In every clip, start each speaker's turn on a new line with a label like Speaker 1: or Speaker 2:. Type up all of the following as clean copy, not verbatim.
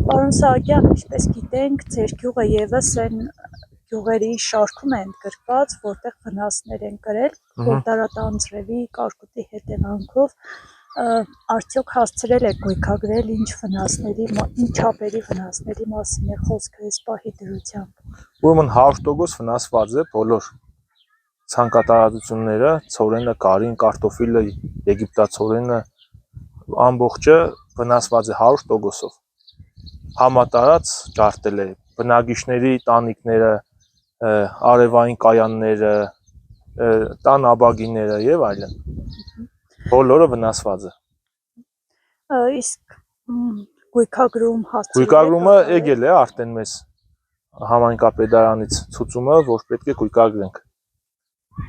Speaker 1: Պարոն Սահակյան, ինչպես գիտենք, ձեր գյուղը ևս այն գյուղերի շարքում է ընդգրկված, որտեղ վնասներ են կրել Գորդարատանձրևի կարկուտի հետևանքով, արդյոք հասցրել եք գույքագրել ինչ չափերի վնասների մասին է խոսքը այս պահի դրությամբ։
Speaker 2: Ուրեմն 100% վնասված է բոլոր ցանկատարածությունները, ցորենը, կարին, կարտոֆիլը, եգիպտացորենը, ամբողջը վնասված է 100%-ով։ Համատարած ջարդել է բնակիչների տանիքները, արևային կայանները, տան աբագիները եւ այլն։ Բոլորը վնասված է։
Speaker 1: Իսկ
Speaker 2: գույքագրումը եկել է արդեն մեզ համայնքապետարանից ցուցումը, որ պետք է գույքագրենք։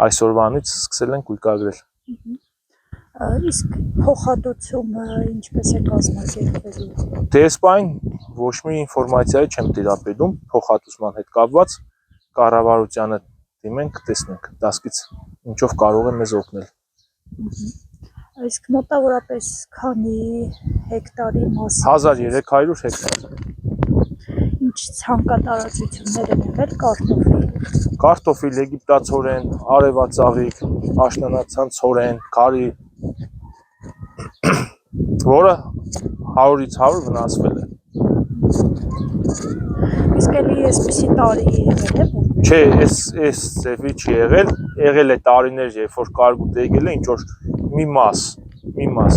Speaker 2: Այսօրվանից սկսել ենք գույքագրել։
Speaker 1: Իսկ փոխհատուցումը ինչպես է կազմակերպվելու։
Speaker 2: Դե այս պայն ոչ մի ինֆորմացիայի չեմ տիրապետում փոխհատուցման հետ կապված, կառավարությանը դիմենք, տեսնենք, դասկից ինչով կարող է մեզ օգնել։
Speaker 1: Իսկ մոտավորապես քանի հեկտարի մասին։
Speaker 2: 1300 հեկտար։
Speaker 1: Ինչ ցանկատարածություններ են եղել կարտոֆիլ։
Speaker 2: Կարտոֆիլ, եգիպտացորեն, արևածաղիկ, աշնանացան ցորեն, քարի, որը 100-ից 100 վնասվել է։
Speaker 1: Իսկ էլի այսպիսի տարի եղել է, որ
Speaker 2: Չէ, այս ձևի չի եղել է տարիներ, երբ որ կարկուտ եկել է, ինչ որ մի մաս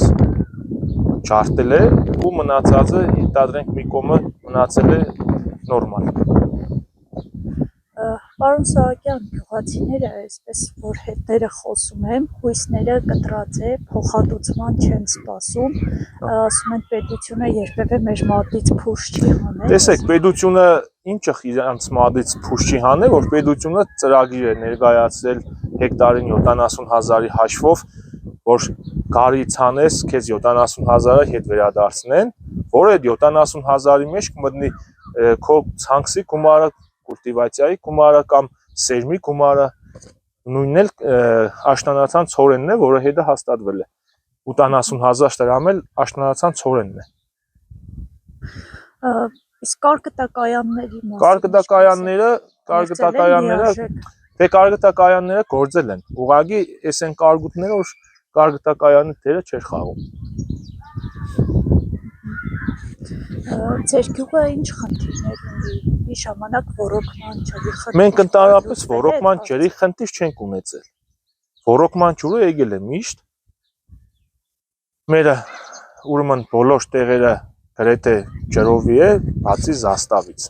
Speaker 2: ջարդել է ու մնացածը ենթադրենք մի կողմը մնացել է նորմալ։
Speaker 1: Պարոն Սահակյան, գյուղացիները, այսպես որ հետները խոսում եմ, հույսները կտրած է, փոխհատուցման չեն սպասում, ասում են պետությունը երբևէ մեր մատից փուշ չի հանել։
Speaker 2: Տեսեք, պետությունը ինչը իրանց մատից փուշ չի հանել, որ պետությունը ծրագիր է ներկայացրել հեկտարին 70,000-ի հաշվով, որ գարի ցանես, քեզ 70,000-ը հետ վերադարձնեն, որ այդ 70,000-ի մեջ կմտնի քո ցանքսի գումարը, կուլտիվացիայի գումարը կամ սերմի գումարը, նույնն էլ աշնանացան ցորենն է, որը հետը հաստատվել է։ 80,000 դրամ էլ աշնանացան ցորենն է։
Speaker 1: Իսկ կարկտակայանների
Speaker 2: կարկտակայանները գործել են։ Ուղղակի էս են կարկուտները, որ կարկտակայանի դերը չէր խաղում։
Speaker 1: Ձեր գյուղը ինչ խնդիրներ ունի։ Մի ժամանակ ոռոգման ջրի խնդիր։
Speaker 2: Մենք ընդհանրապես ոռոգման ջրի խնդիր չենք ունեցել։ Ոռոգման ջուրը եկել է միշտ։ Մերը ուրեմն բոլոր տեղերը գրեթե ջրովի է, բացի զաստավից։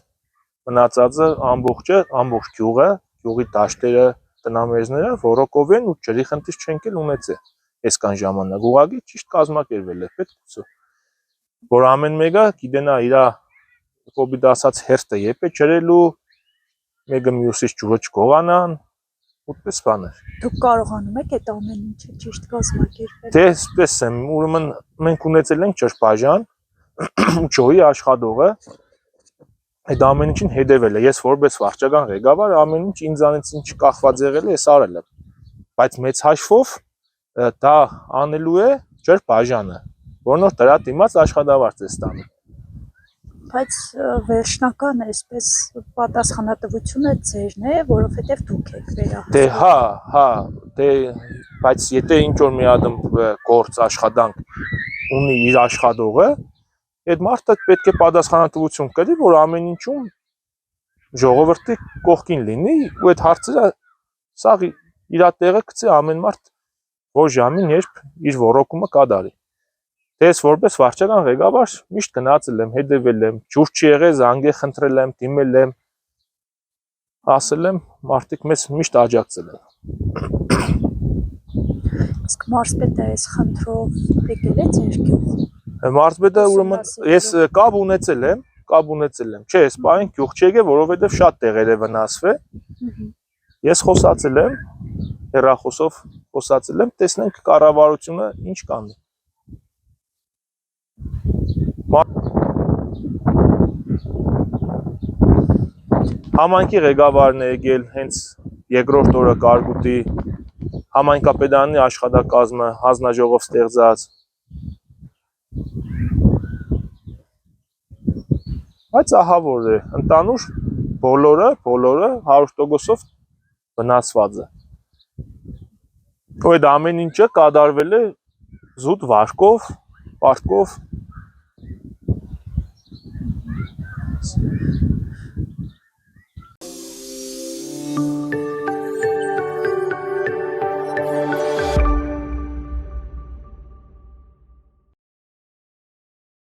Speaker 2: Մնացածը ամբողջ գյուղի դաշտերը, տնամերձները ոռոգով են ու ջրի խնդիր չենք ունեցել այսքան ժամանակ։ Ուղղակի ճիշտ կազմակերպվել է պետք է, որ ամեն մեկը գիտենա իր կոպիտ ասած հերթը երբ է ջրելու, մեկը մյուսից ջուրը չկողանան, ուտպես բաներ։
Speaker 1: Դուք կարողանում եք այդ ամեն ինչը ճիշտ կազմակերպել։
Speaker 2: Դե այսպես է, ուրեմն մենք ունեցել ենք ջրբաժան, ջոյի աշխատողը այդ ամեն ինչին հետևել է։ Ես որպես վարչական ղեկավար ամեն ինչ ինձանից ինչ կախված եղել է, ես արել եմ։ Բայց մեծ հաշվով դա անելու է ջրբաժանը, որն որ դրա դիմաց աշխատավարձ է ստանում։
Speaker 1: Բայց վերջնական այսպես պատասխանատվությունը ձերն է, որովհետև դուք եք վերահսկում։
Speaker 2: Դե դե բայց եթե ինչ որ մի հատ գործ աշխատանք ունի իր աշխատողը, այդ մարդը պետք է պատասխանատվություն կրի, որ ամեն ինչում ժողովրդի կողքին լինի ու այդ հարցը սա իր տեղը գցի ամեն մարդ որ ժամին երբ իր ոռոգումը կատարի։ Դե ես որպես վարչական ղեկավար միշտ գնացել եմ, հետևել եմ, ջուր չի եղել, զանգե խնդրել եմ, դիմել եմ, ասել եմ, մարդիկ մեզ միշտ աջակցել են։
Speaker 1: Իսկ մարզպետը այս խնդրով եկել է ձեր գյուղ։
Speaker 2: Մարզպետը ուրեմն ես կապ ունեցել եմ, չէ, այս պահին գյուղ չի եկել, որովհետև շատ տեղեր է վնասվել։ Ես խոսացել եմ, հեռախոսով խոսացել եմ, տեսնենք կառավարությունը ինչ կանի։ Համայնքի ղեկավարն է եկել հենց երկրորդ օրը կարկուտի, համայնքապետարանի աշխատակազմը հանձնաժողով ստեղծած։ Բայց ահա որ է, ընդանուր բոլորը 100%-ով վնասված է։ Ու այդ ամեն ինչը կատարվել է զուտ վարկով, պարտքով։